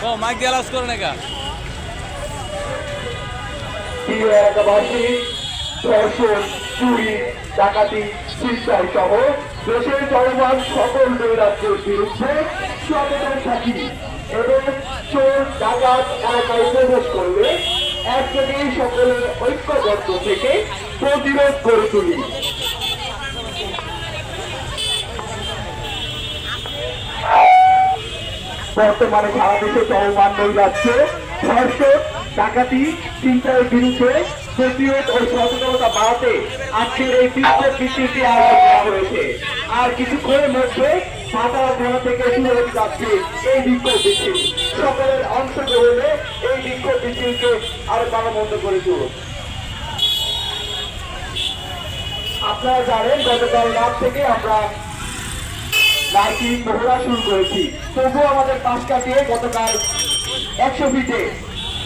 ও mic দিয়ে আলাউন্স করে নাকি এলাকাবাসী ধর্ষণ, চুরি, ডাকাতি, ছিনতাই সহ দেশের চলমান সকল নৈরাজ্যের বিরুদ্ধে সচেতন থাকি এবং চোর ডাকাত এলাকায় প্রবেশ করলে একযোগেই সকলের ঐক্যবদ্ধ থেকে প্রতিরোধ করে তুলি। বর্তমানে সারা দেশে চলমান নৈরাজ্য, ধর্ষণ, ডাকাতি, ছিনতাইয়ের বিরুদ্ধে প্রতিরোধ ও সচেতনতা বাড়াতে আজকের এই বিক্ষোভ মিছিলটি আয়োজন করা হয়েছে। আর কিছুক্ষণের মধ্যে সাতারা থানা থেকে শুরু হতে যাচ্ছে এই বিক্ষোভ মিছিল। সকলের অংশগ্রহণে এই বিক্ষোভ মিছিলকে আরো প্রাণবন্ত করে তুলুন। আপনারা জানেন গতকাল রাত থেকে আমরা লাইটিং মহড়া শুরু করেছি, তবুও আমাদের পাশ কাটিয়ে গতকাল 100 ফিটে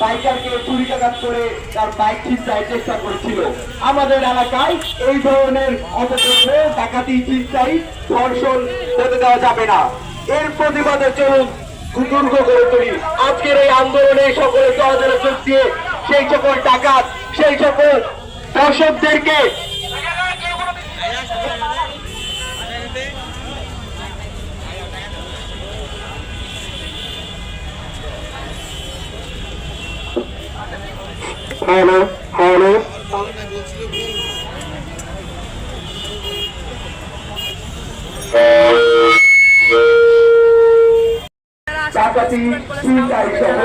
বাইকারকে চুরিকাঘাত করে তার বাইক ছিনতাইয়ের চেষ্টা করেছিল। আমাদের এলাকায় এই ধরনের অপকর্ম, ডাকাতি, ছিনতাই, ধর্ষণ হতে দেওয়া যাবে না। এর প্রতিবাদে চলুন দুর্গ গড়ে তুলি। আজকের এই আন্দোলনে সকলে চলাচলে যোগ দিয়ে সেই সকল ডাকাত, সেই সকল ধর্ষকদেরকে হ্যালো হ্যালো ডাকাতি, ছিনতাই সহ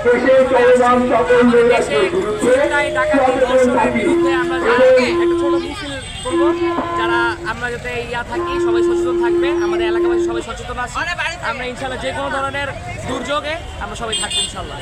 দেশের চলমান সকল নৈরাজ্যের বিরুদ্ধে সচেতন থাকি এবং যারা আমরা যাতে থাকি সবাই সচেতন থাকবে, আমাদের এলাকাবাসী সবাই সচেতন আছে। আমরা ইনশাল্লাহ যে কোনো ধরনের দুর্যোগে আমরা সবাই থাকবো ইনশাল্লাহ।